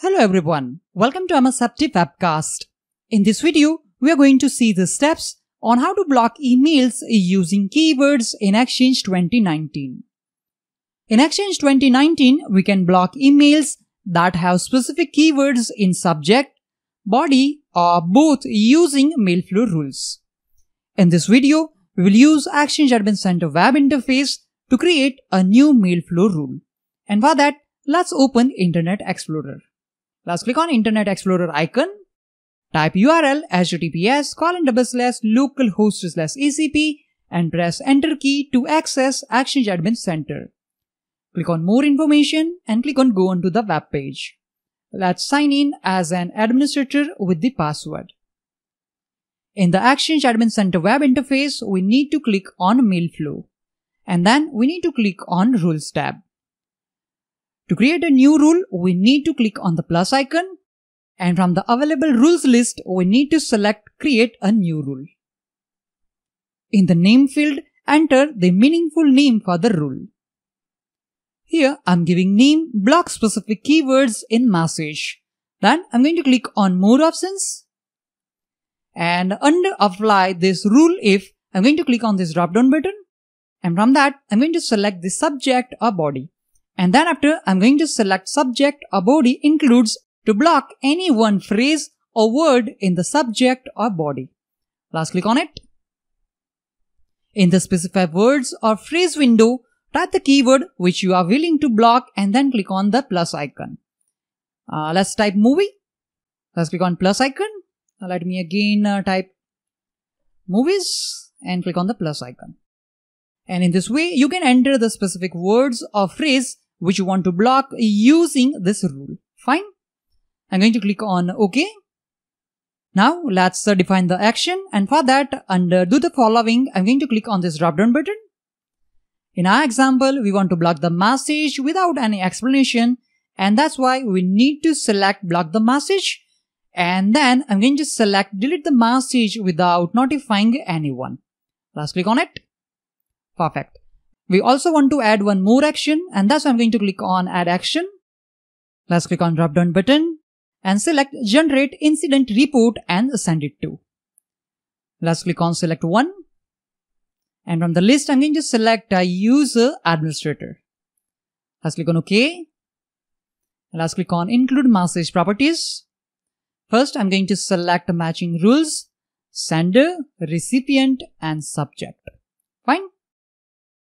Hello everyone, welcome to Untitled Webcast. In this video, we are going to see the steps on how to block emails using keywords in Exchange 2019. In Exchange 2019, we can block emails that have specific keywords in subject, body, or both using Mailflow rules. In this video, we will use Exchange Admin Center web interface to create a new Mailflow rule. And for that, let's open Internet Explorer. Let's click on Internet Explorer icon, type URL https://localhost/ECP and press Enter key to access Exchange Admin Center. Click on More Information and click on Go onto the web page. Let's sign in as an administrator with the password. In the Exchange Admin Center web interface, we need to click on Mailflow and then we need to click on Rules tab. To create a new rule, we need to click on the plus icon, and from the available rules list, we need to select Create a New Rule. In the name field, enter the meaningful name for the rule. Here, I'm giving name block specific keywords in message. Then, I'm going to click on More Options. And under Apply this rule if, I'm going to click on this drop down button. And from that, I'm going to select the subject or body. And then after, I'm going to select subject or body includes to block any one phrase or word in the subject or body. Let's click on it. In the specify words or phrase window, type the keyword which you are willing to block and then click on the plus icon. Let's type movie. Let's click on plus icon. Let me again type movies and click on the plus icon. And in this way, you can enter the specific words or phrase which you want to block using this rule. Fine. I'm going to click on OK. Now let's define the action, and for that, under do the following, I'm going to click on this drop down button. In our example, we want to block the message without any explanation, and that's why we need to select block the message, and then I'm going to select delete the message without notifying anyone. Let's click on it. Perfect. We also want to add one more action, and that's why I'm going to click on Add Action. Let's click on drop down button and select Generate Incident Report and send it to. Let's click on Select One. And from the list, I'm going to select a User Administrator. Let's click on OK. Let's click on Include Message Properties. First, I'm going to select Matching Rules, Sender, Recipient, and Subject. Fine.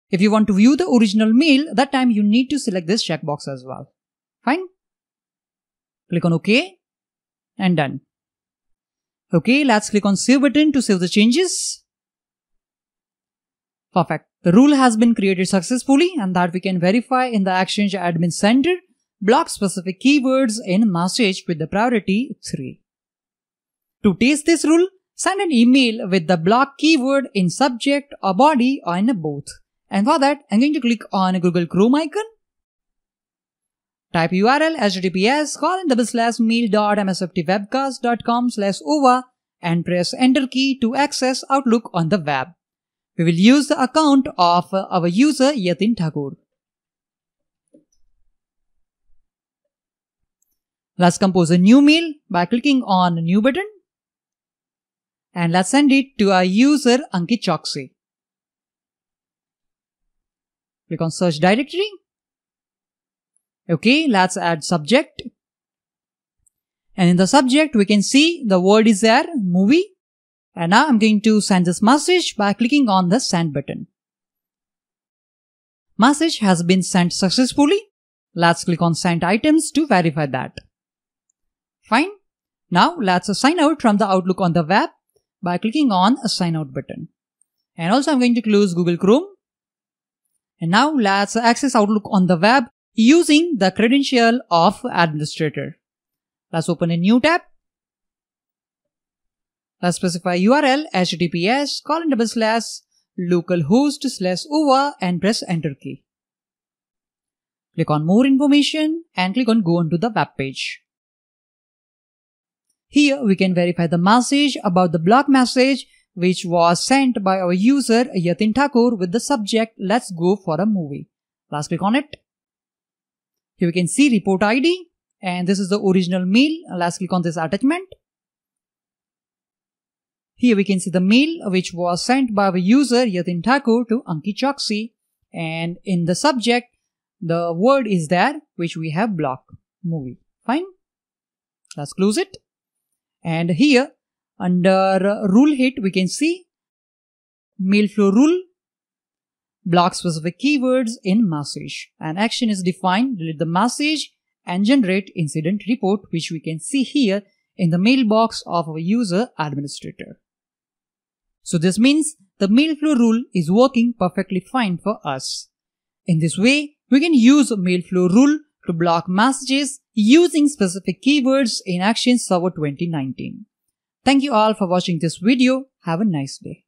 If you want to view the original mail, that time you need to select this checkbox as well. Fine. Click on OK and done. Okay, let's click on Save button to save the changes. Perfect. The rule has been created successfully, and that we can verify in the Exchange Admin Center block specific keywords in message with the priority 3. To test this rule, send an email with the block keyword in subject or body or in both. And for that, I'm going to click on Google Chrome icon. Type URL https://mail.msftwebcast.com/over and press Enter key to access Outlook on the web. We will use the account of our user Yatin Thakur. Let's compose a new mail by clicking on New button. And let's send it to our user Ankit Choksey. Click on Search Directory. Okay, let's add subject. And in the subject, we can see the word is there, movie. And now I'm going to send this message by clicking on the Send button. Message has been sent successfully. Let's click on Sent Items to verify that. Fine. Now let's sign out from the Outlook on the web by clicking on a Sign Out button. And also I'm going to close Google Chrome. And now let's access Outlook on the web using the credential of administrator. Let's open a new tab. Let's specify URL https://localhost/over and press Enter key. Click on More Information and click on Go onto the web page. Here we can verify the message about the block message which was sent by our user Yatin Thakur with the subject Let's Go for a Movie. Let's click on it. Here we can see report ID and this is the original mail. Let's click on this attachment. Here we can see the mail which was sent by our user Yatin Thakur to Ankit Choksi, and in the subject the word is there which we have blocked, movie. Fine. Let's close it. And here under rule hit we can see mail flow rule, block specific keywords in message. An action is defined, delete the message and generate incident report, which we can see here in the mailbox of our user administrator. So this means the mail flow rule is working perfectly fine for us. In this way, we can use mail flow rule to block messages using specific keywords in Action Server 2019. Thank you all for watching this video. Have a nice day.